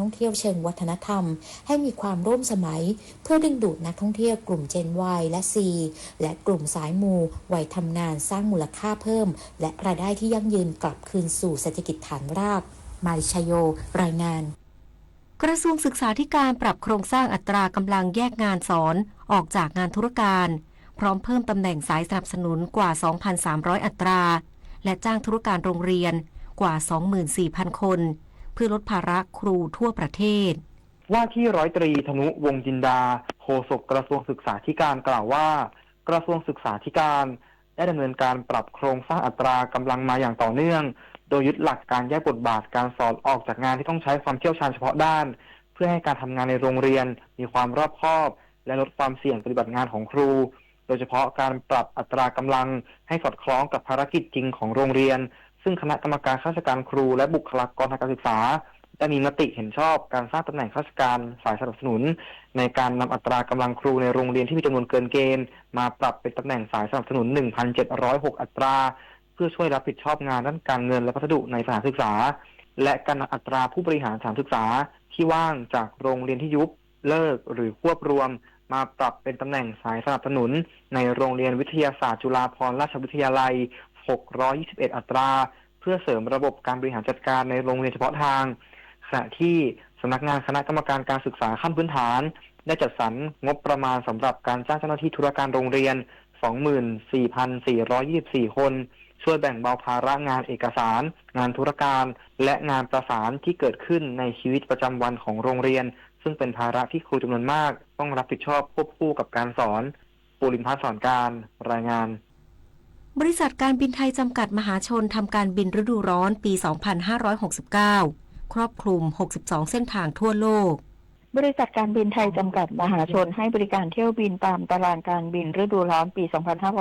ท่องเที่ยวเชิงวัฒนธรรมให้มีความร่วมสมัยเพื่อดึงดูดนักท่องเที่ยวกลุ่ม Gen Y และ C และกลุ่มสายมูวัยทำงานสร้างมูลค่าเพิ่มและรายได้ที่ยั่งยืนกลับคืนสู่เศรษฐกิจฐานรากมาริชโยรายงานกระทรวงศึกษาธิการปรับโครงสร้างอัตรากำลังแยกงานสอนออกจากงานธุรการพร้อมเพิ่มตำแหน่งสายสนับสนุนกว่า 2,300 อัตราและจ้างธุรการโรงเรียนกว่า 24,000 คนเพื่อลดภาระครูทั่วประเทศว่าที่ร้อยตรีธนุวงศ์จินดาโฆษกกระทรวงศึกษาธิการกล่าวว่ากระทรวงศึกษาธิการได้ดำเนินการปรับโครงสร้างอัตรากำลังมาอย่างต่อเนื่องโดยยึดหลักการแยกบทบาทการสอนออกจากงานที่ต้องใช้ความเชี่ยวชาญเฉพาะด้านเพื่อให้การทำงานในโรงเรียนมีความรอบคอบและลดความเสี่ยงปฏิบัติงานของครูโดยเฉพาะการปรับอัตรากำลังให้สอดคล้องกับภารกิจจริงของโรงเรียนซึ่งคณะกรรมการข้าราชการครูและบุคลากรทางการศึกษาได้มีมติเห็นชอบการสร้างตำแหน่งข้าราชการฝ่ายสนับสนุนในการนำอัตรากำลังครูในโรงเรียนที่มีจำนวนเกินเกณฑ์มาปรับเป็นตำแหน่งสายสนับสนุน 1,706 อัตราเพื่อช่วยรับผิดชอบงานด้านการเงินและพัสดุในสถานศึกษาและการนำอัตราผู้บริหารสถานศึกษาที่ว่างจากโรงเรียนที่ยุบเลิกหรือควบรวมมาปรับเป็นตำแหน่งสายสนับสนุนในโรงเรียนวิทยาศาสตร์จุฬาภรณราชวิทยาลัย621 อัตราเพื่อเสริมระบบการบริหารจัดการในโรงเรียนเฉพาะทางขณะที่สำนักงานคณะกรรมการการศึกษาขั้นพื้นฐานได้จัดสรรงบประมาณสำหรับการจ้างเจ้าหน้าที่ธุรการโรงเรียน 24,424 คนช่วยแบ่งเบาภาระงานเอกสารงานธุรการและงานประสานที่เกิดขึ้นในชีวิตประจำวันของโรงเรียนซึ่งเป็นภาระที่ครูจำนวนมากต้องรับผิดชอบควบคู่กับการสอนปุริมพัฒน์สอนการรายงานบริษัทการบินไทยจำกัดมหาชนทำการบินฤดูร้อนปี 2569 ครอบคลุม 62 เส้นทางทั่วโลกบริษัทการบินไทยจำกัดมหาชนให้บริการเที่ยวบินตามตารางการบินฤดูร้อนปี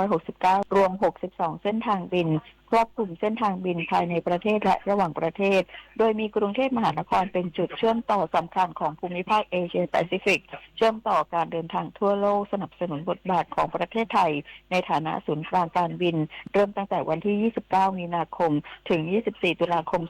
2569 รวม 62 เส้นทางบินครอบคลุมเส้นทางบินภายในประเทศและระหว่างประเทศโดยมีกรุงเทพมหานครเป็นจุดเชื่อมต่อสำคัญของภูมิภาคเอเชียแปซิฟิกเชื่อมต่อการเดินทางทั่วโลกสนับสนุนบทบาทของประเทศไทยในฐานะศูนย์กลางการบินเริ่มตั้งแต่วันที่ 29 มีนาคมถึง 24 ตุลาคม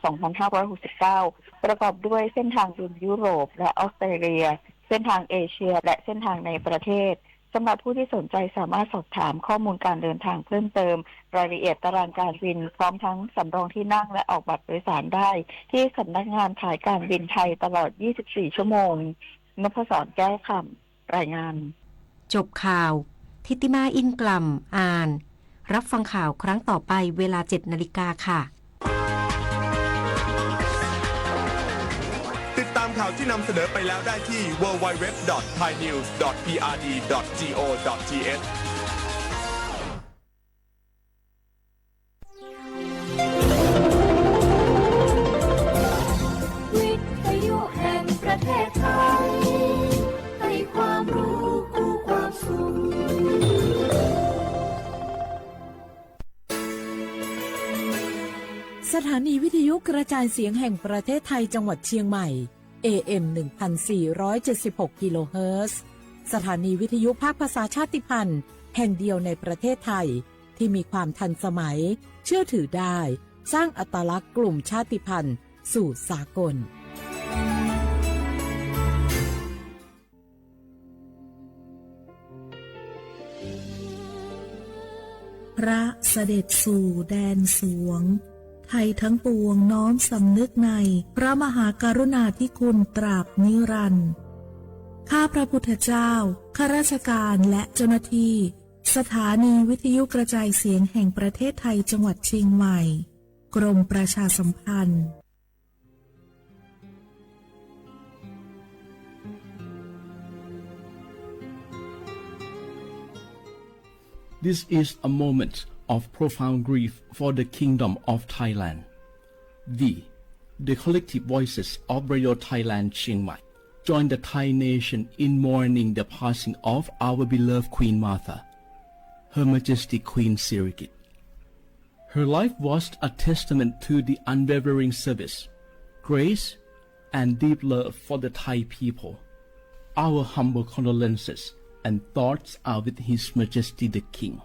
2569 ประกอบด้วยเส้นทางบินยุโรปและออสเตรเลียเส้นทางเอเชียและเส้นทางในประเทศสำหรับผู้ที่สนใจสามารถสอบถามข้อมูลการเดินทางเพิ่มเติมรายละเอียดตารางการบินพร้อมทั้งสำรองที่นั่งและออกบัตรโดยสารได้ที่สำนักงานขายการบินไทยตลอด 24 ชั่วโมงนพศร แก้วคำรายงานจบข่าวทิติมาอินกล่ำอ่านรับฟังข่าวครั้งต่อไปเวลา 7 นาฬิกาค่ะติดตามข่าวที่นำเสนอไปแล้วได้ที่ www.thainews.prd.go.thวิทยุแห่งประเทศไทยให้ความรู้คู่ความสุขสถานีวิทยุกระจายเสียงแห่งประเทศไทยจังหวัดเชียงใหม่ AM 1476 กิโลเฮิรตซ์สถานีวิทยุภาคภาษาชาติพันธุ์แห่งเดียวในประเทศไทยที่มีความทันสมัยเชื่อถือได้สร้างอัตลักษณ์กลุ่มชาติพันธุ์สู่สากลพระเสด็จสู่แดนสวงไทยทั้งปวงน้อมสำนึกในพระมหากรุณาธิคุณตราบนิรันดร์ข้าพระพุทธเจ้าข้าราชการและเจ้าหน้าที่สถานีวิทยุกระจายเสียงแห่งประเทศไทยจังหวัดเชียงใหม่กรมประชาสัมพันธ์ This is a moment of profound grief for the Kingdom of Thailand. The collective voices of Radio Thailand Chiang Mai join the Thai nation in mourning the passing of our beloved Queen Martha, Her Majesty Queen Sirikit. Her life was a testament to the unwavering service, grace, and deep love for the Thai people. Our humble condolences and thoughts are with His Majesty the King,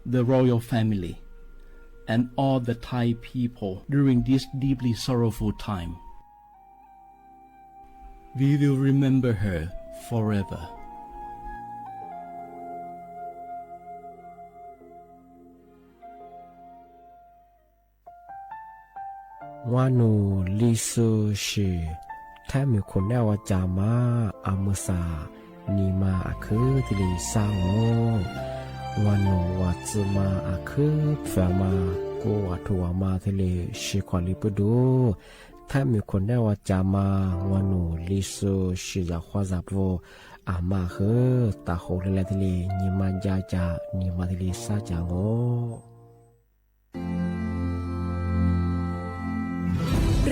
the royal family, and all the Thai people during this deeply sorrowful time. We will remember her forever. Wanu lisu shi Tami kunewa jama amusa Nima aku tili sango Wanu watsuma aku Pfama Ko watu wama tili shikwali pudu Tami kunewa jama Wanu lisu shi ya khwazapo Ama he Taho lila tili Nima jaja Nima tili sajango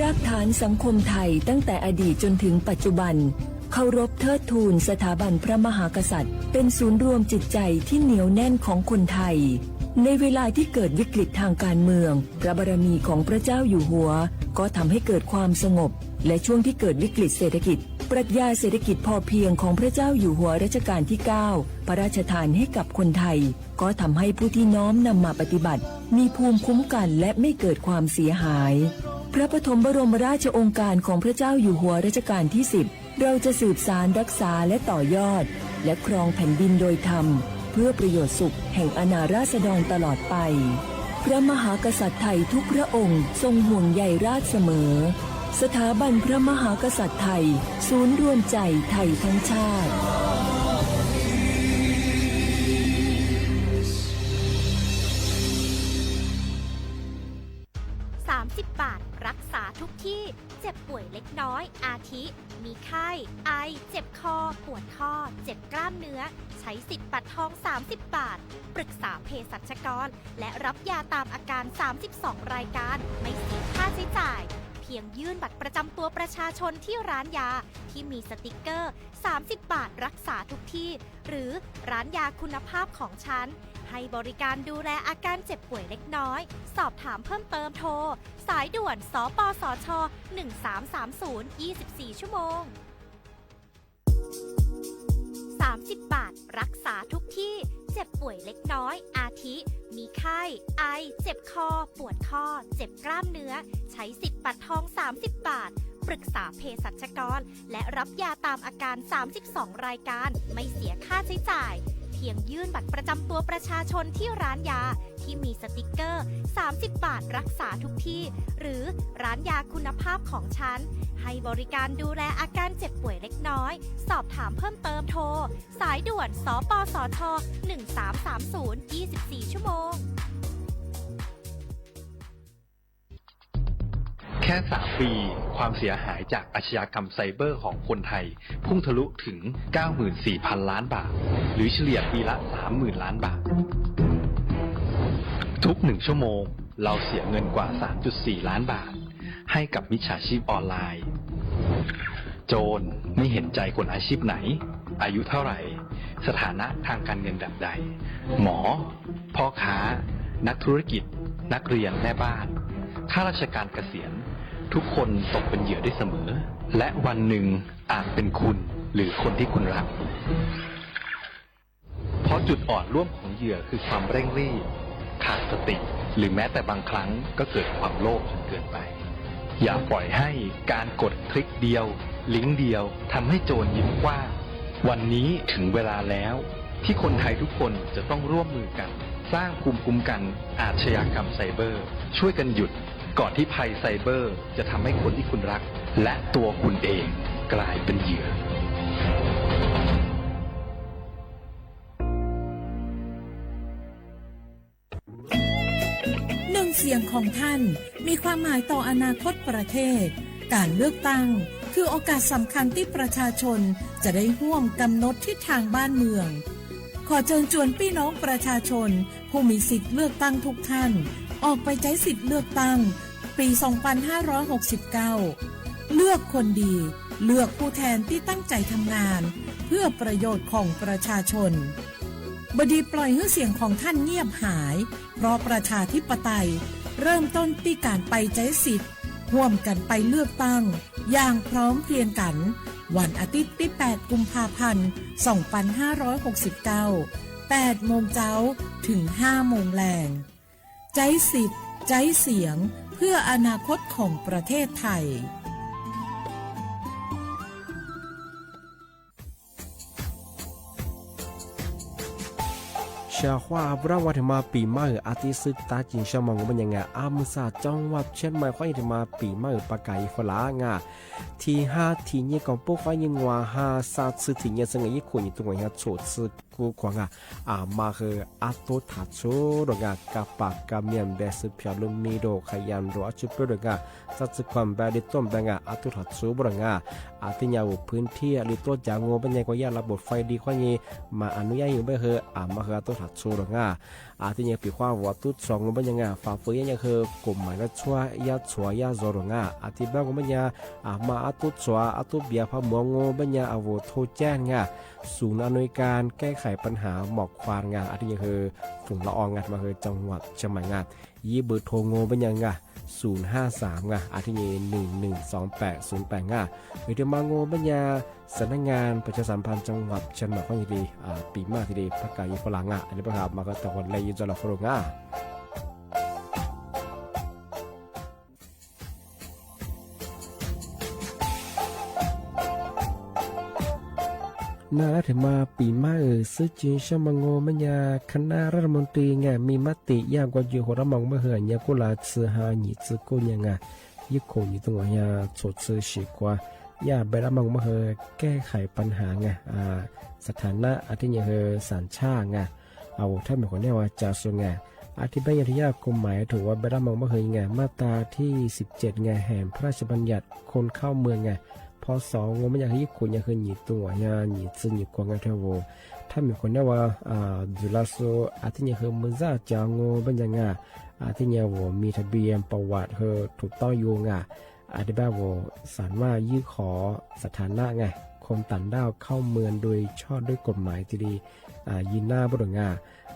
รากฐานสังคมไทยตั้งแต่อดีตจนถึงปัจจุบันเคารพเทิดทูนสถาบันพระมหากษัตริย์เป็นศูนย์รวมจิตใจที่เหนียวแน่นของคนไทยในเวลาที่เกิดวิกฤตทางการเมืองพระบารมีของพระเจ้าอยู่หัวก็ทำให้เกิดความสงบและช่วงที่เกิดวิกฤตเศรษฐกิจปรัชญาเศรษฐกิจพอเพียงของพระเจ้าอยู่หัวรัชกาลที่ 9พระราชทานให้กับคนไทยก็ทำให้ผู้ที่น้อมนำมาปฏิบัติมีภูมิคุ้มกันและไม่เกิดความเสียหายพระปฐมบรมราชโองการของพระเจ้าอยู่หัวรัชกาลที่ 10เราจะสืบสานรักษาและต่อยอดและครองแผ่นดินโดยธรรมเพื่อประโยชน์สุขแห่งอาณาราษฎรตลอดไปพระมหากษัตริย์ไทยทุกพระองค์ทรงห่วงใยราชเสมอสถาบันพระมหากษัตริย์ไทยศูนย์รวมใจไทยทั้งชาติ30 บาทรักษาทุกที่เจ็บป่วยเล็กน้อยอาทิมีไข้ไอเจ็บคอปวดข้อเจ็บกล้ามเนื้อใช้สิทธิ์บัตรทอง30 บาทปรึกษาเภสัชกรและรับยาตามอาการ32รายการไม่เสียค่าใช้จ่ายเพียงยื่นบัตรประจำตัวประชาชนที่ร้านยาที่มีสติกเกอร์30 บาทรักษาทุกที่หรือร้านยาคุณภาพของฉันให้บริการดูแลอาการเจ็บป่วยเล็กน้อยสอบถามเพิ่มเติมโทรสายด่วนสปสช1330 24 ชั่วโมง30 บาทรักษาทุกที่เจ็บป่วยเล็กน้อยอาทิมีไข้ไอเจ็บคอปวดข้อเจ็บกล้ามเนื้อใช้สิทธิ์บัตรทอง30 บาทปรึกษาเภสัชกรและรับยาตามอาการ32รายการไม่เสียค่าใช้จ่ายเพียงยื่นบัตรประจำตัวประชาชนที่ร้านยาที่มีสติกเกอร์30 บาทรักษาทุกที่หรือร้านยาคุณภาพของฉันให้บริการดูแลอาการเจ็บป่วยเล็กน้อยสอบถามเพิ่มเติมโทรสายด่วนสปสช1330 24 ชั่วโมงแค่ 3 ปีความเสียหายจากอาชญากรรมไซเบอร์ของคนไทยพุ่งทะลุถึง 94,000 ล้านบาทหรือเฉลี่ยปีละ 30,000 ล้านบาททุก1ชั่วโมงเราเสียเงินกว่า 3.4 ล้านบาทให้กับมิจฉาชีพออนไลน์โจรไม่เห็นใจคนอาชีพไหนอายุเท่าไหร่สถานะทางการเงินแบบใดหมอพ่อค้านักธุรกิจนักเรียนแม่บ้านข้าราชการเกษียณทุกคนตกเป็นเหยื่อได้เสมอและวันหนึ่งอาจเป็นคุณหรือคนที่คุณรักเพราะจุดอ่อนร่วมของเหยื่อคือความเร่งรีบขาดสติหรือแม้แต่บางครั้งก็เกิดความโลภจนเกินไปอย่าปล่อยให้การกดคลิกเดียวลิงก์เดียวทำให้โจรยิ้มกว้างวันนี้ถึงเวลาแล้วที่คนไทยทุกคนจะต้องร่วมมือกันสร้างภูมิคุ้มกันอาชญากรรมไซเบอร์ช่วยกันหยุดก่อนที่ภัยไซเบอร์จะทำให้คนที่คุณรักและตัวคุณเองกลายเป็นเหยื่อหนึ่งเสียงของท่านมีความหมายต่ออนาคตประเทศการเลือกตั้งคือโอกาสสำคัญที่ประชาชนจะได้ร่วมกำหนดทิศทางบ้านเมืองขอเชิญชวนพี่น้องประชาชนผู้มีสิทธิ์เลือกตั้งทุกท่านออกไปใช้สิทธิ์เลือกตั้งปี 2569 เลือกคนดีเลือกผู้แทนที่ตั้งใจทำงานเพื่อประโยชน์ของประชาชนบดีปล่อยให้เสียงของท่านเงียบหายเพราะประชาธิปไตยเริ่มต้นที่การไปใช้สิทธิ์ร่วมกันไปเลือกตั้งอย่างพร้อมเพรียงกันวันอาทิตย์ที่ 8 กุมภาพันธ์ 2569 8 โมงเช้าถึง 5 โมงแลงใช้สิทธิ์ใช้เสียงเพื่ออนาคตของประเทศไทย ชาว่าบราวัฒมาปีใหม่อาทิตย์ซึกตาจิงชมองมันยังไงอามุสาจังหวัดเชียงใหม่ควายถึงมาปีใหม่ปากไก่ฝรั่งที่5ที่นี่ก่อนพวกควายยังว่า5ซาซึที่นี่สังเกตคนอยู่ตรงนี้โฉดซึกูกว่ามาคืออาตุทัดโชดงกับปากกับเมียนเบสพิอาลุมีโดขยันโดอาจุเปดงสัตว์ความแบบดิต้มดังอาตุทัดโชบงอาทิยาวพื้นที่หรือตัวจางงเป็นยังกว่ายาระบบไฟดีควายนี้มาอนุญาตอยู่ไม่คือมาคืออาตุทัดโชดงอาทิยังปีความวัตุสองเป็นยังฝ่าฝืนยังคือกลุ่มหมายก็ช่วยยาช่วยยาโจรงอาทิบ้างเป็นยังมาอาตุช่วยอาตุเบียพมงงเป็นยังอาวุธโทแจ้งศูนย์อำนวยการแก้ไขปัญหาหมอกควานอาทิยังคือฝุ่นละอองมาคือจังหวัดเชียงใหม่ยี่เบอร์โทรโงเป็นยัง053อาทิตย์112808วิดีโอมาโงปัญญาสำนักงานประชาสัมพันธ์จังหวัดเชียงใหม่ข้อดีปีมากทีเดียวพักกายฝรั่งอันนี้ประกาศมาก็ตะวันเลยยุจลฝรั่งน่าถึงมาปีใหม่ซึ่งจีนชมังโงมันยาคณะรัฐมนตรีมีมติยากกว่าอยู่หัวมองเมื่อเหื่อนยากุลาซื้อหาหนีซื้อกู้ยังยิ่งคงอยู่ตรงนี้สดซื้อฉีกว่ายาไปรับมองเมื่อเหื่อแก้ไขปัญหาสถานะอาทิตย์เหื่อสัญชาติเอาถ้าเป็นคนเนี่ยว่าจะส่วนอาทิตย์ใบยาทยากรมหมายถือว่าไปรับมองเมื่อเหื่อมาตราที่17แห่งพระราชบัญญัติคนเข้าเมืองพอ2มันอยากให้ญี่ปุ่นอยากคือหนีตัวหนีซึหนีกวางเทวถ้ามีคนเนี่ยว่าจุฬาโซอาทิตย์คือมือซาจางเป็นยังไงอาทิตย์ว่ามีทะเบียนประวัติเธอถูกต้องอยู่อาทิตย์แบบว่าสารว่ายื่นขอสถานะคนต่างด้าวเข้าเมืองโดยชอบด้วยกฎหมายที่ดียินหน้าบุรุษ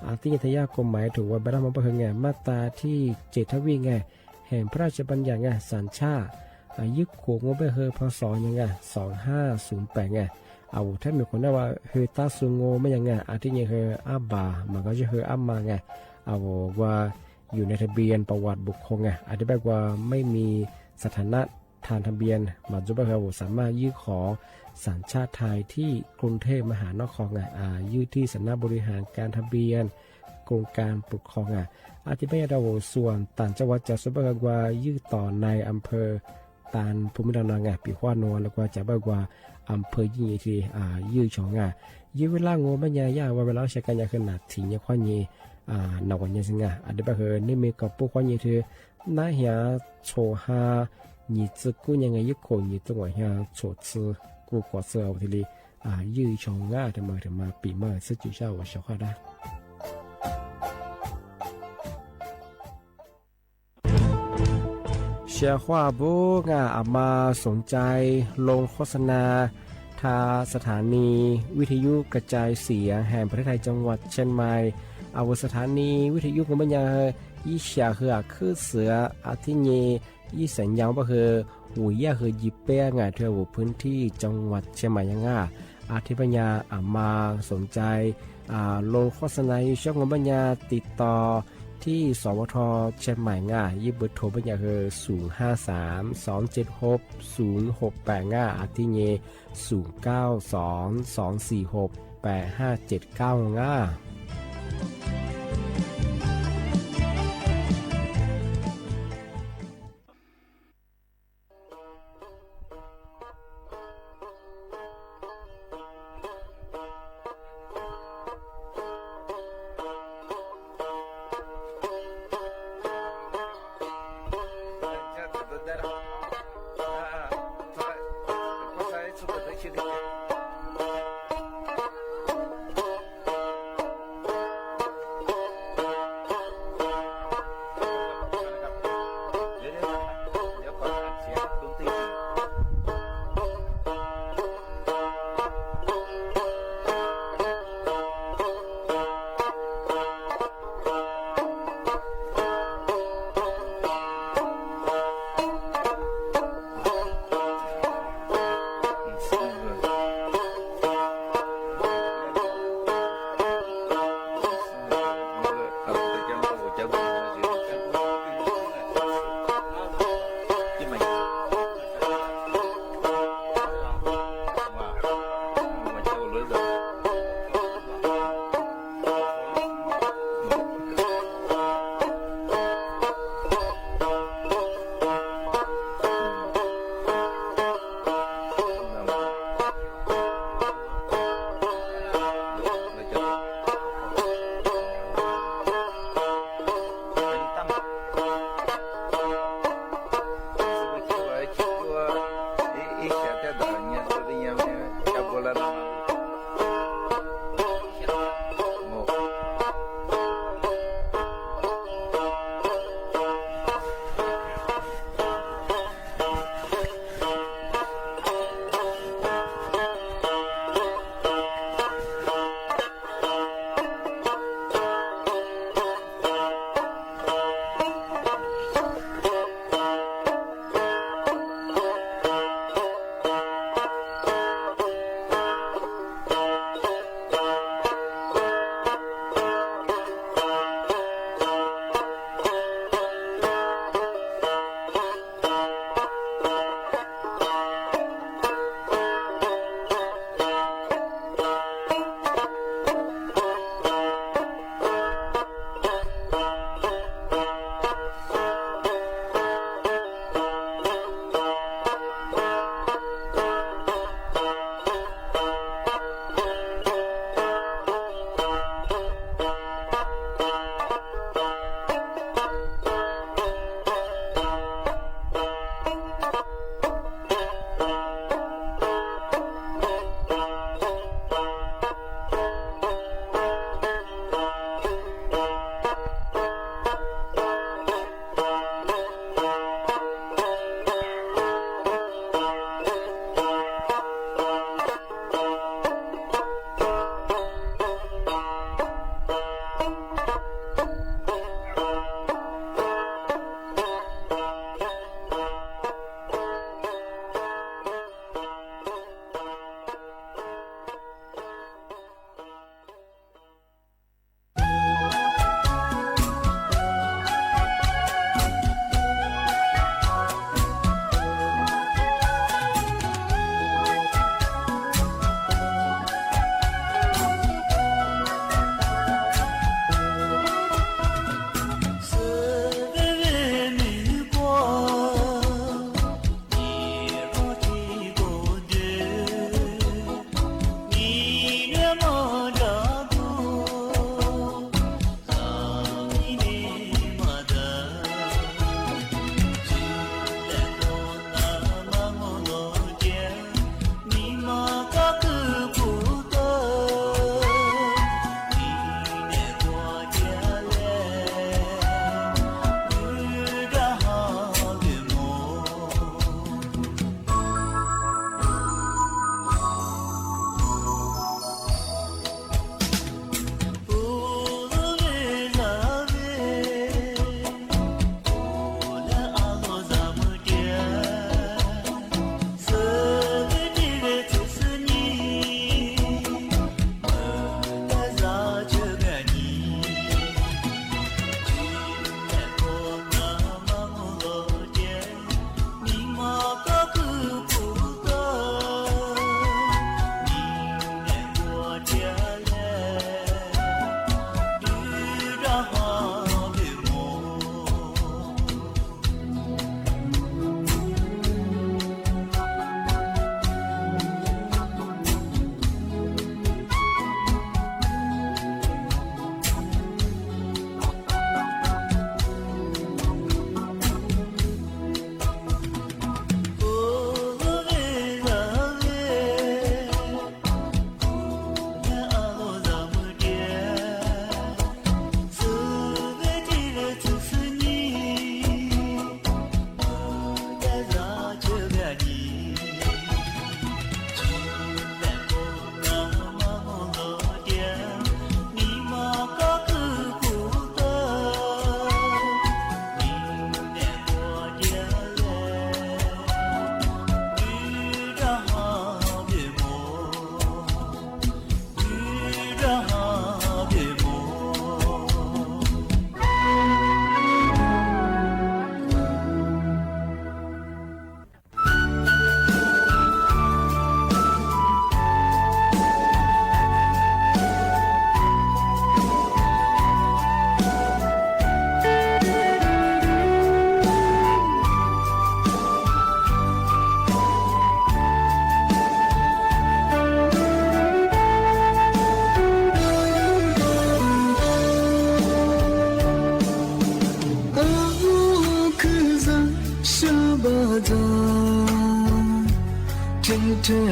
อาทิตย์ทยากรมหมายถือว่าบรรดามันเป็นมาตราที่7ทวีแห่งพระราชบัญญัติสัญชาติยึดขวงว่าไปเฮอพศยัง2508เอาถ้ามีคนได้ว่าเฮตาซุงโงไม่ยังอาทิยังเฮอาบามันก็จะเฮอามาเอาว่าอยู่ในทะเบียนประวัติบุคคลอาทิแบบว่าไม่มีสถานะทางทะเบียนมาจุบะเฮสามารถยื่นขอสัญชาติไทยที่กรุงเทพมหานครยื่นที่สำนักบริหารการทะเบียนกรมการปกครองอาทิแบบว่าส่วนต่างจังหวัดจะสุบะเฮว่ายื่นต่อในอำเภอตานภูมิลำนาปีขวานวแล้วก็จะบอกว่าอำเภอยี่ที่ยื้อชองยื้อเวลางูมันยาว่าเวลาใช้กันยาขนาดถี่เนี่ยควานยี่นวันยังสิอันเดียบเฮนี่มีกับพวกควานยี่ที่น่าเหียโชฮาหนีซึกูยังไงยึดโขนยี่ตัวเหียโชซึกูกว่าเสือทีนี้ยื้อชองถึงมาปีเมื่อซึ่งจุดเช้าว่าชอบได้เชียร์ว่าบุกมาสนใจลงโฆษณาทาสถานีวิทยุกระจายเสียงแห่งประเทศไทยจังหวัดเชียงใหม่เอาสถานีวิทยุของมันยังยี่เสียคือเสืออาทิเยยี่สัญญาณก็คือหุยย่าคือยิบเป้เธอพื้นที่จังหวัดเชียงใหม่ยังอาทิปัญญามาสนใจลงโฆษณาช่องของปัญญาติดต่อที่สวทเชียงใหม่ยิบเบอร์โทรปัญญาคือ053-276-068อาทิเย092-246-8579 เ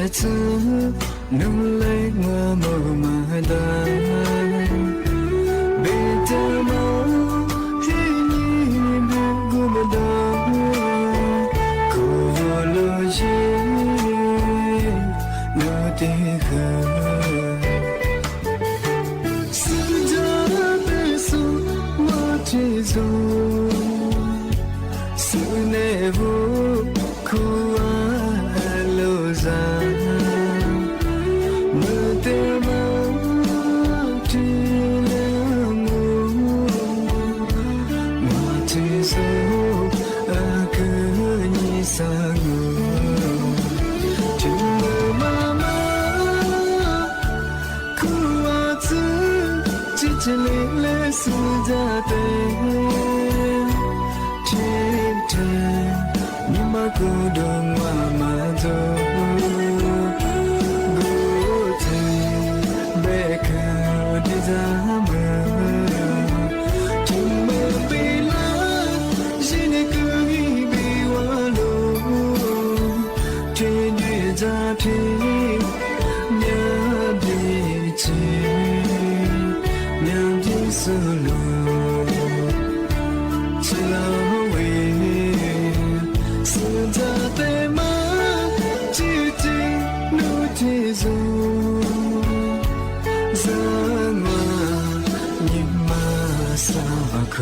子努力我冇买单，别的梦是你别顾不到，可我落叶落地河，是这辈子我记住，是那不苦啊路上。是家的天天，你妈鼓动我妈做，鼓动贝壳的咱们，听没被拉，是那个一比我路，天地在天，娘的情。思路，只老为是家的妈，姐姐路提走，让我你妈撒口。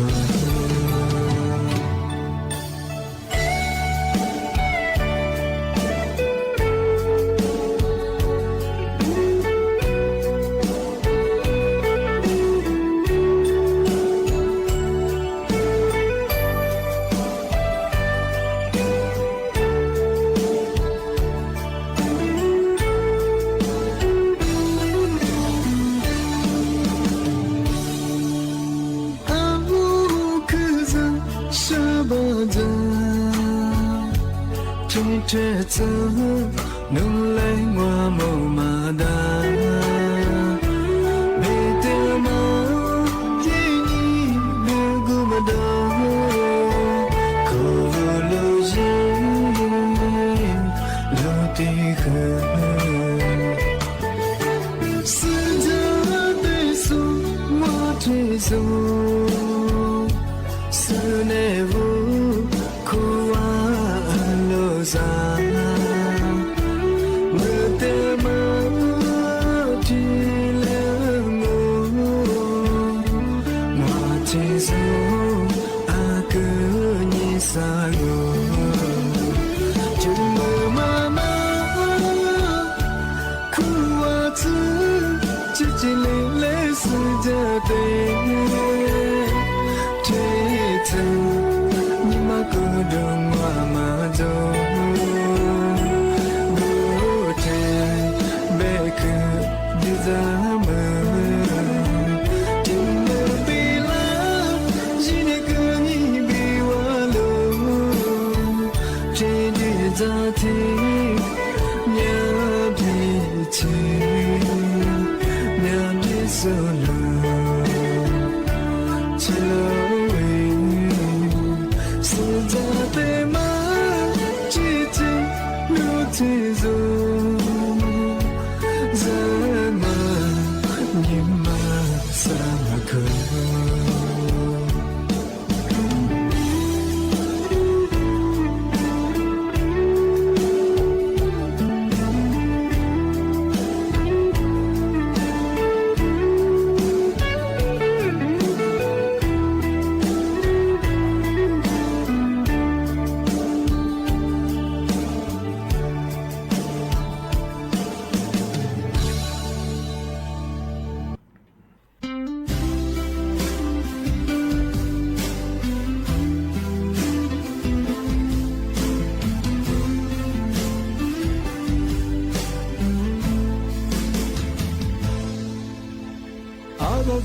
这次努力我冇马达，别的梦一你别顾不到，可路线路的河，是这辈子我追逐，是那不苦啊路上。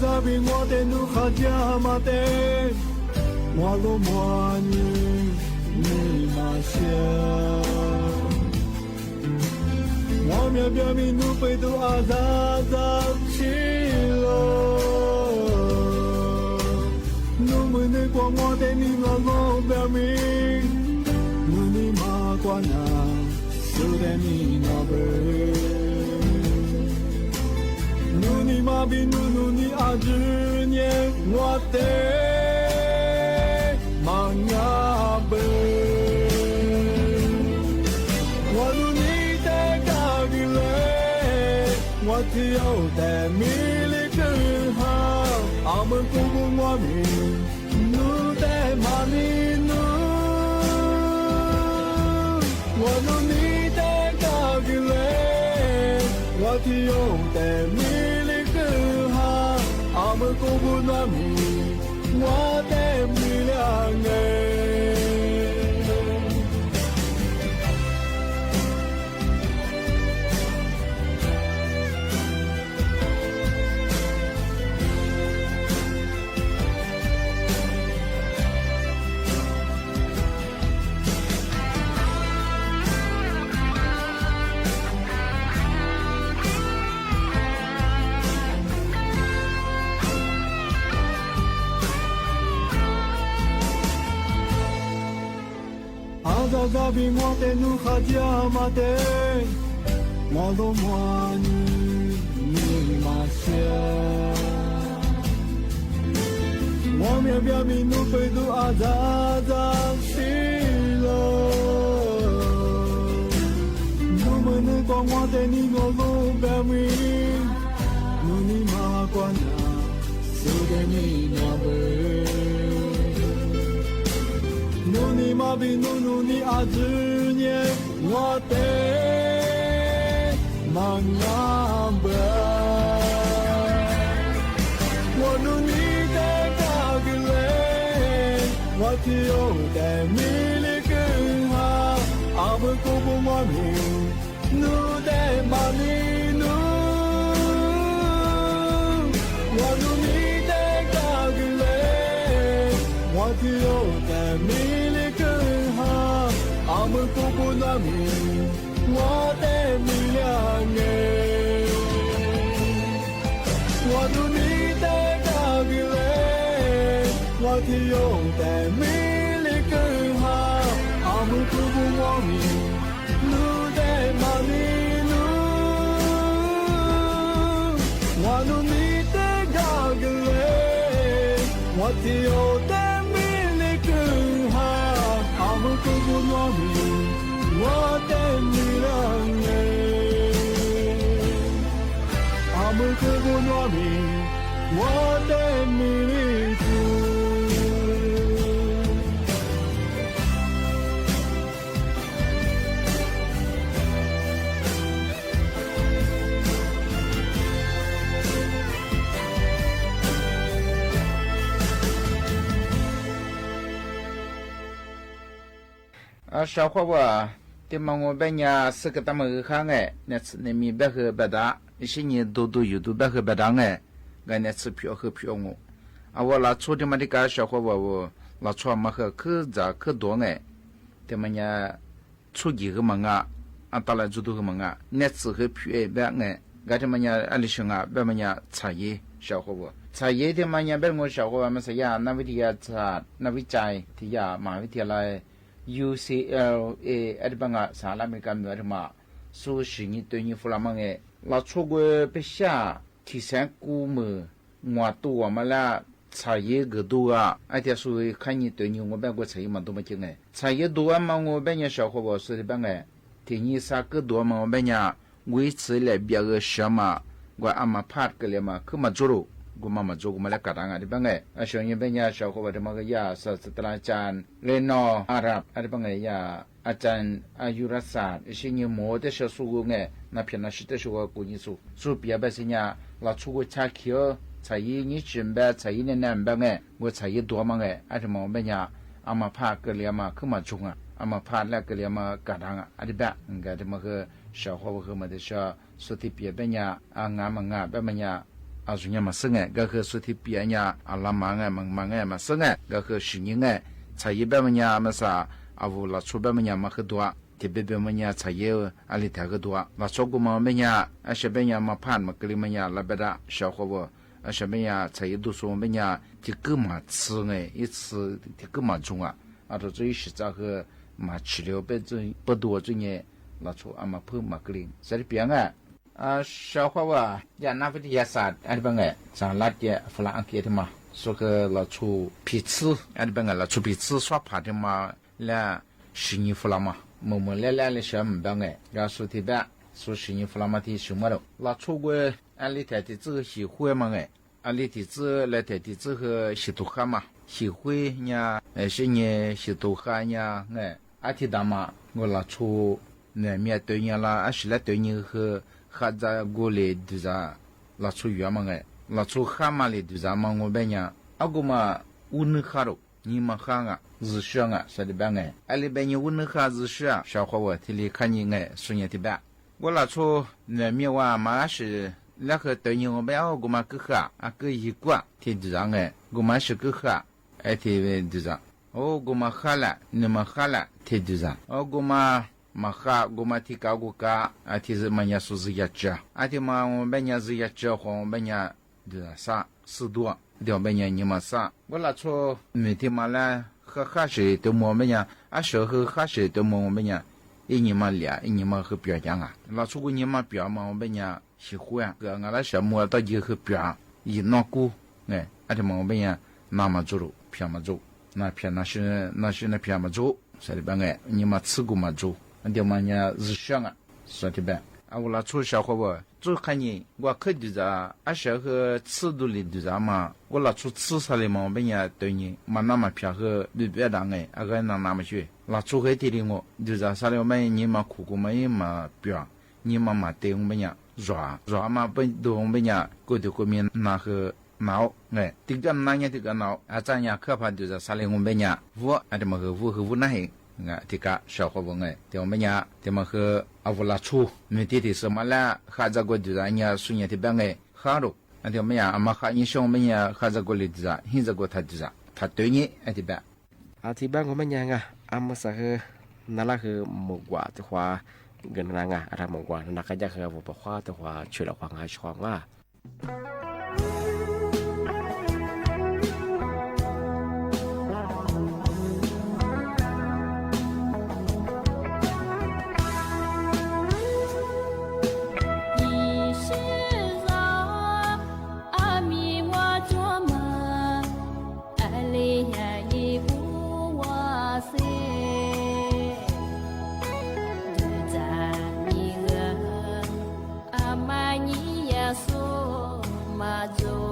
Sabi mo te nu khadya mate mo lo mo ni ma xia mo mya bya mi nu pe tu a za za chi lo nu mu ne kwa mo te ni lo lo bya mi nu ni ma kwa na su 的你那边。努尼玛比努努尼阿只年我的玛雅贝，我努尼的嘎吉勒，我只有的米里根哈，阿门古古我米努的玛尼努，我努尼的嘎吉勒，我只有的米。阿门古古那米，我的米亮哎。嘎比我的努哈加马的，我都莫你马下，我苗苗米努贝杜阿扎扎西罗，努么努光我的你我路白米，努你马关那，苏的你那贝。努尼玛比努努尼阿只年我的玛雅贝，我努尼的嘎吉勒，我只有的米里根哈，阿门古古我米努的玛尼努，我努尼的嘎吉勒，我只有的米。阿门古古那米，我的米亮哎，我努尼的嘎吉勒，我只有的米里根哈，阿门古古我米，努的玛尼努，我努尼的嘎吉勒，我只有的。古古糯米，我的米亮哎，阿门古古糯米，我的米里土。小伙伴，对嘛我别伢是个他们看哎，那次那米别喝别打，一些年都有都别喝别打哎，俺那次票喝票我，我拉出的嘛的个小伙伴我拉出嘛喝可咋可多哎，对嘛伢出几个嘛打来就都个嘛那次喝票哎别哎，俺这嘛伢阿里兄啊别嘛伢茶叶小伙伴。茶叶的嘛伢别我小伙伴嘛是呀，那位的呀茶，那位斋的呀，马位的来。UCLA 阿里巴巴萨拉美干的什么？说是你对你弗拉芒诶，那出国别下提前估么？我多我们啦茶叶个多啊！而且说看你对你我别个茶叶嘛多么精诶，茶叶多啊嘛我别人小伙伴说的别个，提你啥个多嘛我别人维持来别个什么？我阿妈怕个了嘛，可嘛做了。กูมาจูกูมาแล้วกัดอะไรบ้างไงช่วงนี้เป็นยาชาวเขาบอกว่าก็ยาศาสตราจารย์เรโนอาหรับอะไรบ้างไงยาอาจารย์อายุรศาสตร์สิ่งนี้หมดที่สู้ไงนับเป็นนักศิษย์สู้กูนี่สู้เปียบสิ่งนี้เราสู้กูชาเขียวใช้ยี่จิมแบบใช้ยี่แน่นบ้างไงกูใช้ยี่ตัวมั้งไงอะไรมองเป็นยาอามาพาเกลียมาขึ้นมาจุงอามาพาแล้วเกลียมากัดอะไรแบบงั้นที่มันคือชาวเขาบอกว่ามันจะสุดที่เปียเป็นยางานมันงานแบบมันยาอาจุนยามาซึ่งก็คือสุดที่เปียเนี่ยอาลามังมังมาซึ่งก็คือสิ่งนี้ใช้ยี่แบบมันยามาซาอาวุธชุบแบบมันยามาคือตัวที่แบบมันยาใช้ยี่อะไรที่คือตัวเราชอบกูมาเป็นยาอาเชเป็นยามาผ่านมากลีมันยาละเบดาชาวเขาบอกอาเชเป็นยาใช้ยี่ดูส่วนเป็นยาที่กูมาซื้ออีซื้อที่กูมาจุงอาตัวจุยสิจะคือมา治疗เป็นจุย不多จุยเรา เราชูเอามาเพิ่มมากลิ่งสริเปียงอ่ะชาวเขาว่ายานักวิทยาศาสตร์อะไรบางอย่างสหรัฐเนี่ยฝรั่งอังกฤษมา说个老出皮子，俺这边个老出皮子耍爬的嘛，来十年弗拉嘛，来的小门边个，然后说这边说十年弗拉嘛的什么了，老出过俺里头的这个协会嘛个，俺里头这来头的这个协同哈嘛，协会呢，是呢协同哈呢，哎，阿提达嘛，我老出那面对呢啦，阿是来对呢和哈在过来对啥，老出远嘛个。老出蛤蟆里对咱们我边呀，阿个嘛乌能哈喽，你们哈啊，日上啊，说的边哎，阿里边你乌能哈日上，小伙我提里看你哎，说你的边，我老出那面话嘛是那个对你我边阿个嘛个哈，阿个一挂提对咱哎，个嘛是个哈，哎提对咱，哦个嘛哈了，你们哈了提对咱，哦个嘛。maka goma tika guka ati zemanya suziyacha ati ma benya ziyacha ho benya de sa sidwa de benya nyima sa wala cho meti mala kha she de mo benya a she kha she de mo benya inyima lia inyima he pya janga la cho gu nyima pya ma benya shi huya ga ngala sha mo ta ji he pya yi no ku ne ati mo benya na ma zuru pya ma zu na pya na shi na pya ma zu sa de banga nyima tsigu ma zuอันเดียวมันเนี่ย日上啊说的呗啊我拉出小伙伴做看你我可对着啊小和尺度里对着嘛我拉出吃啥的嘛别人对你嘛那么偏和对别当哎啊个那么去拉出黑地里我对着啥的我们你嘛苦苦嘛也嘛别你嘛嘛对我们呀热嘛不对我们呀过的过面那个脑哎这个那样这个脑啊咱呀可怕对着啥的我们呀我啊这么个我那嘿nga tika shakho bonge te omenya te ma khe avula chu me ti ti samala khaza go dza nya sunya te bange kharo ate omenya ama kha ni shong menya khaza go li dza hinza go tha dza tha te ni ate ba ati bang omenya nga amasa he nala he mogwa te hwa gen nga ara mogwa na ka ja he bo pa hwa te hwa chula hwa nga shwa nga so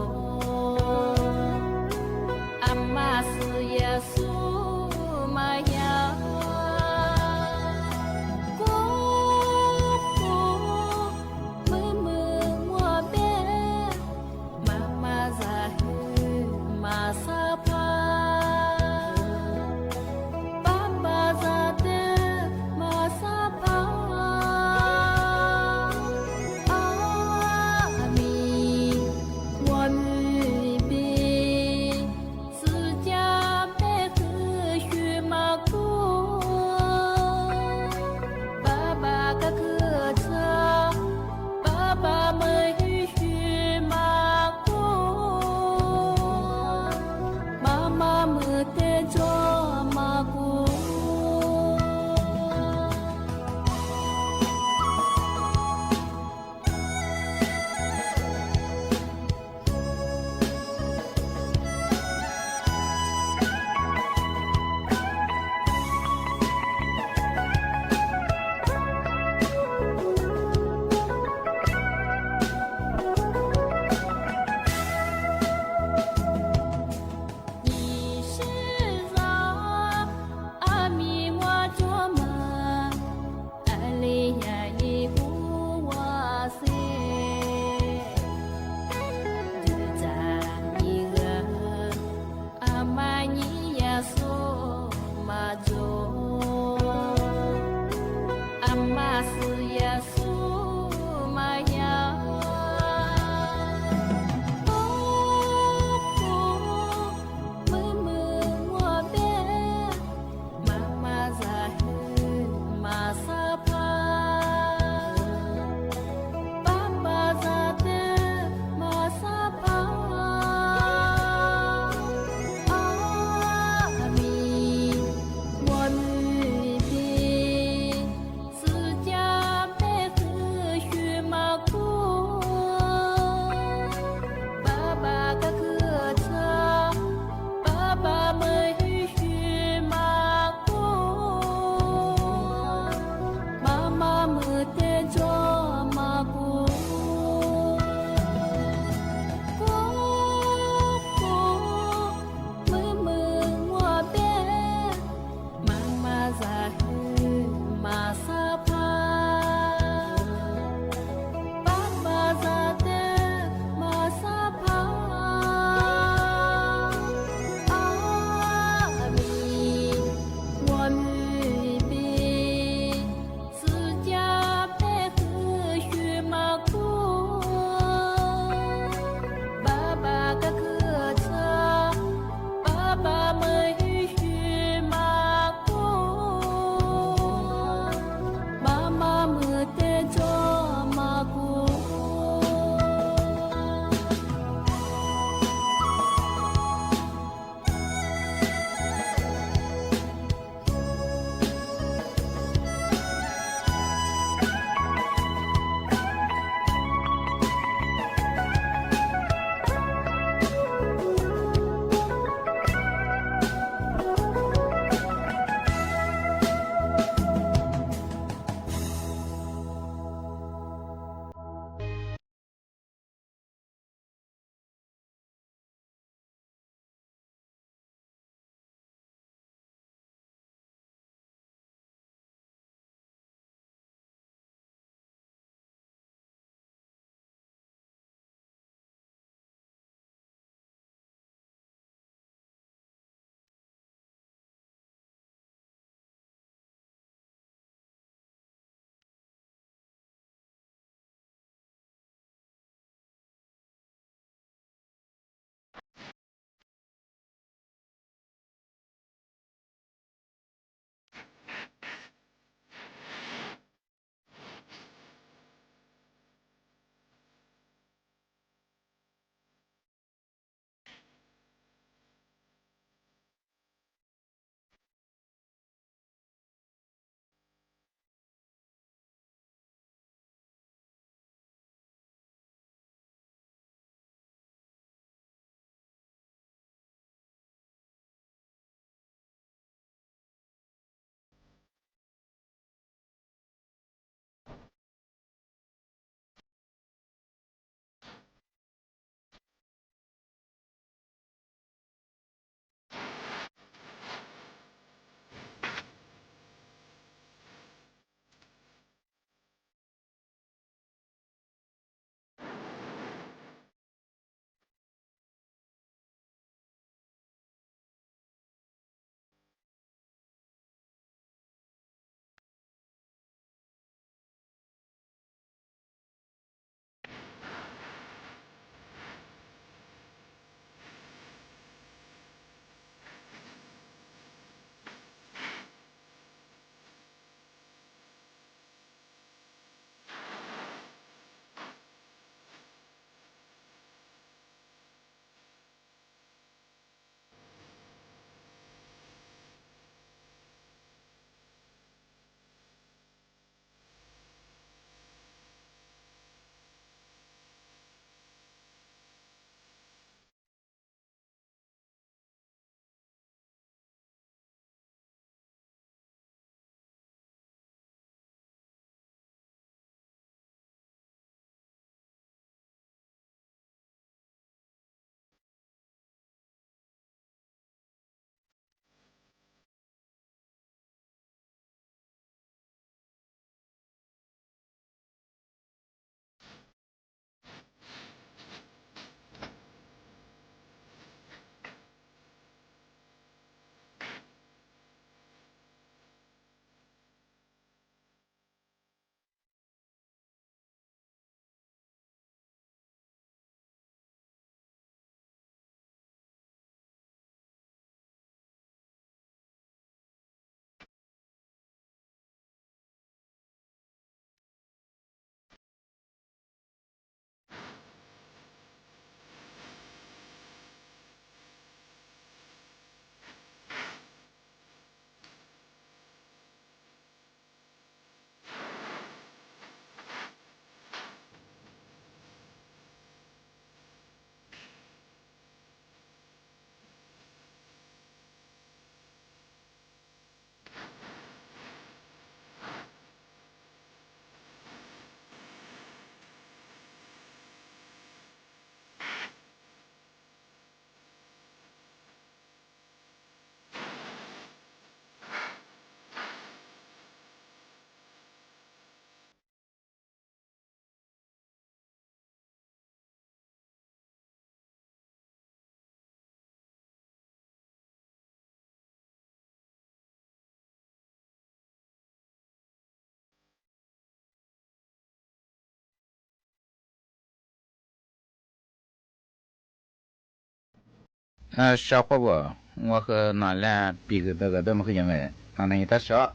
小伙我和拿来比个那个么个样哎，那你他说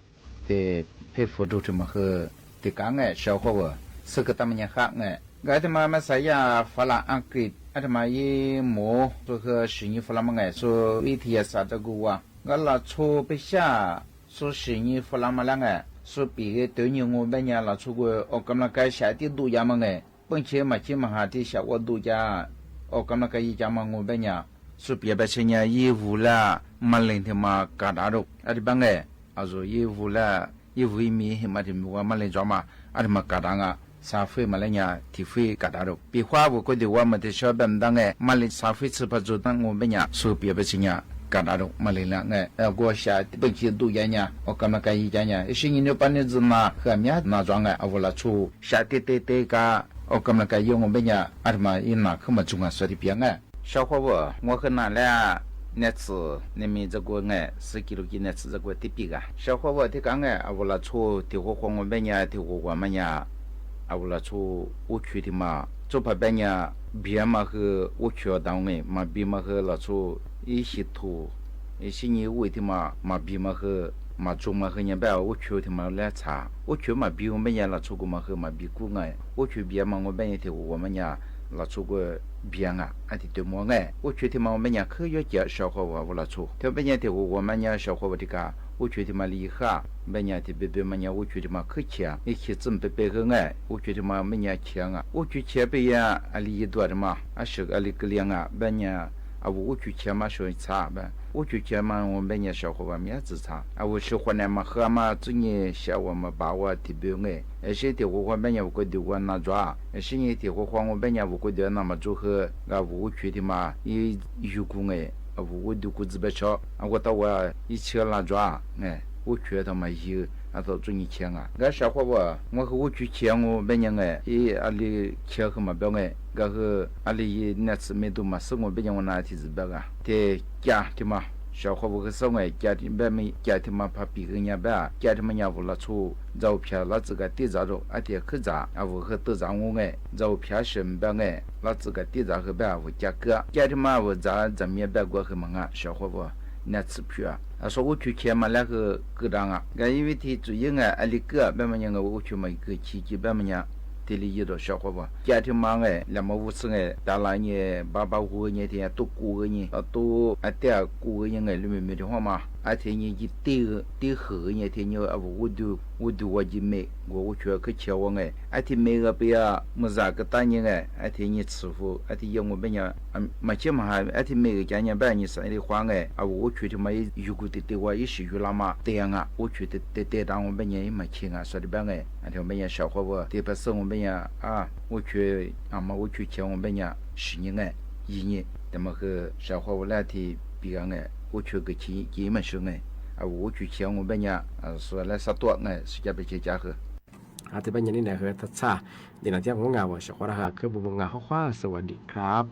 的佩服住这么和的刚哎，小伙我是个他们家哈哎，我他妈啥呀法兰安格，他妈一模这个是你法兰么哎，说问题也啥这个哇，我拉出不下，说是你法兰么啷个，说比个对你我们家拉出个，我刚那个下的度假么哎，本钱嘛起码还得下我度假，我刚那个一家嘛我们家。说别把钱呀，义务啦，马林他妈干大肉，阿里帮哎，说义务啦，义务一米嘛的我马林抓嘛，阿里嘛干大啊，沙费马林呀，体费干大肉，比花我觉得我们的小本当哎，马林沙费吃不足当我们呀，说别把钱呀。干大肉，马林两哎，我下本期度假呢，我干嘛干一家呢？是你那半日子嘛，和面那装哎，我拉出下地个，我干嘛干用我们呀？阿里嘛，一拿可嘛中啊，说的别哎。小伙我和拿来那次你们这个哎10几路那次这个地比个小伙我的刚哎我拉出的火我们呀的我们呀我拉出我去的嘛做怕别呀别嘛和我去单位嘛别嘛和拉出一些图一些你为的嘛别嘛和嘛中嘛和人家我去的嘛来查我去嘛别我们呀拉出个嘛和嘛别过哎我去别嘛我们呀的我们呀拉出个别啊，俺的对么哎，我觉得嘛我们家可以叫小伙我拉出，特别呢的我们家小伙的个，我觉得嘛厉害，我们家的别嘛呢，我觉得嘛可强，一起准备个哎，我觉得嘛我们家强啊，我去前边呀，阿里一多的嘛，是阿里个量啊，别呢。我去前嘛说差呗，我去前嘛我们家小伙伴面子差，我喜欢呢嘛和嘛今年小我们把我提标哎，些的我们家我觉得我拿抓，些年的我们家我觉得那么做和我去的嘛一有功哎，我都估计不少，我到我一起拿抓哎，我觉得嘛有。到中年前啊，我小伙伴，我和我去前我每年哎，阿里前和嘛表哎，我和阿里那次没多嘛，是我每年我拿提子表啊，在家的嘛，小伙伴和生哎，家的别没家的嘛怕别个人别，家的嘛人屋拉出照片拉这个地咋着，阿点可咋，我和都咋我哎，照片身边哎，拉这个地咋和别我家哥，家的嘛我咋面别过和嘛啊，小伙伴。那次票啊，说我去前嘛那个各档啊，因为他主要啊，阿里个别么样个我去嘛一个期间别么样，这里一道小伙伴，家庭嘛哎，两么五次哎，大了呢85个年天都过个年，都点过个年哎，里面没的话嘛，天年纪对后年天年我都我就没，我去去前往哎，天每个别啊，么啥个大年哎，天年吃福，天要我们家没钱嘛还，天每个家年半年生的话哎，我去的嘛如果对我也是有那么这样啊，我去的当我们家也没钱啊，说的办天我们家小伙伴，对不是我们家我去我去前我们家10年1年，那么和小伙伴来的比我去个钱没收我去前我们家说来啥多是加别去加和。แต่เป็นอย่างนี้นะคือทัศน์เดี๋ยวหลังจากของงานว่าเฉพาะนะคะคือบุญงานข้อสวัสดีครับ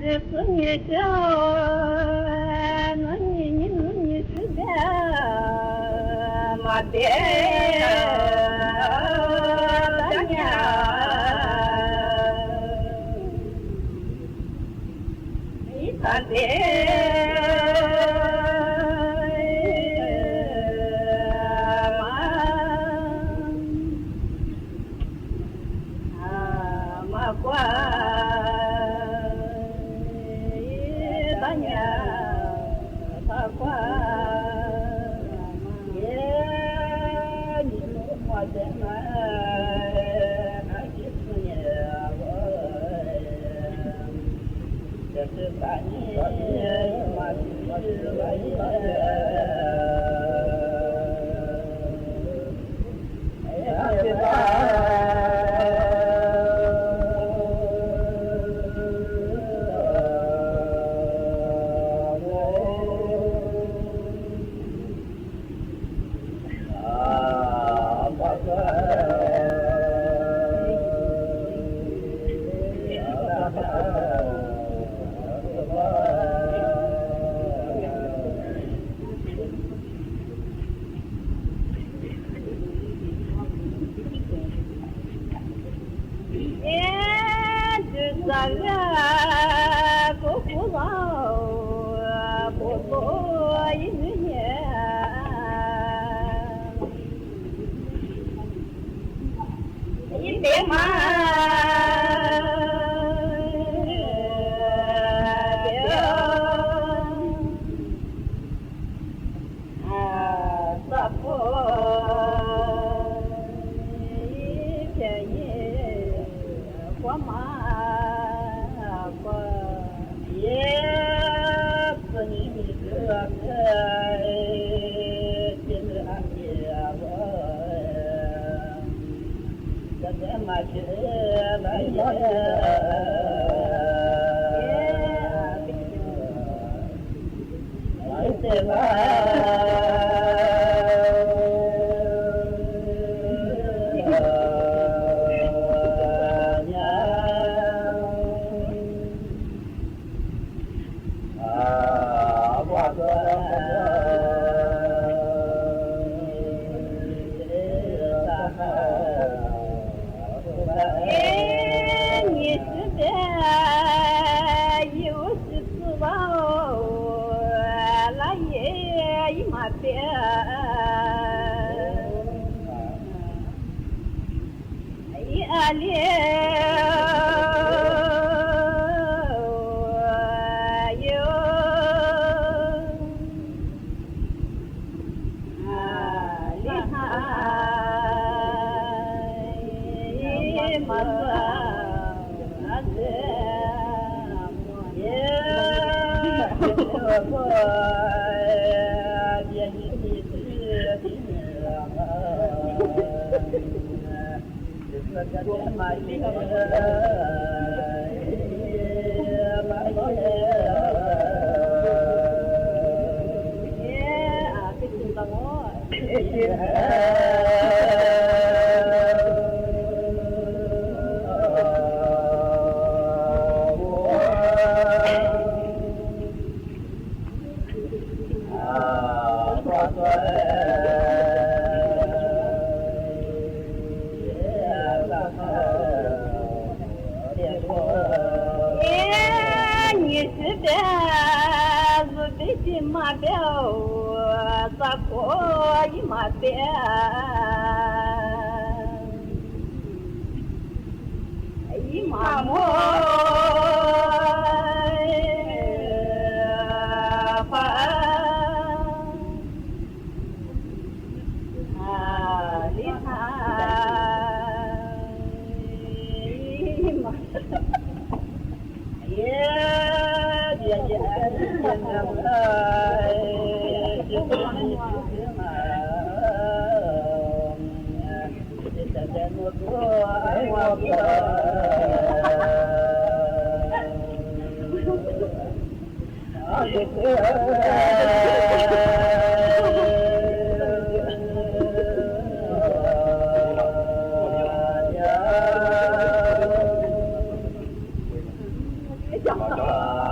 Hãy subscribe cho kênh Ghiền Mì Gõ để không bỏ lỡ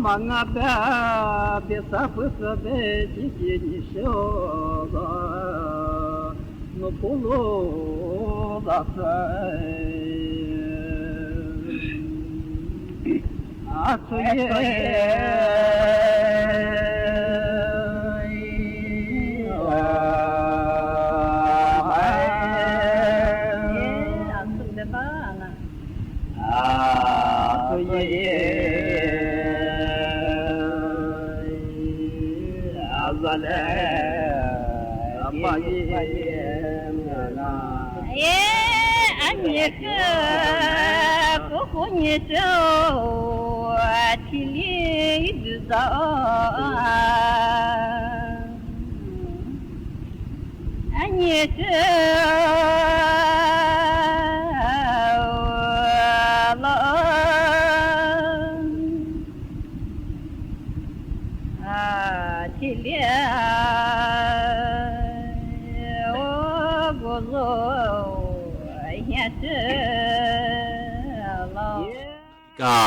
Mangaba besa fusa be jiji ni shoga no polo da saiกา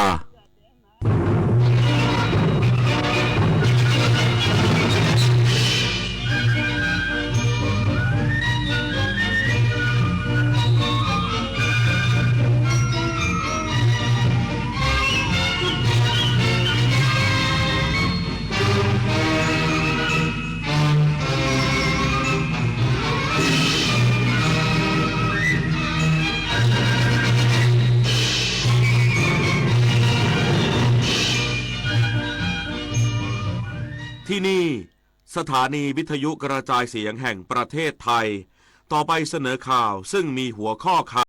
ที่นี่สถานีวิทยุกระจายเสียงแห่งประเทศไทยต่อไปเสนอข่าวซึ่งมีหัวข้อข่าว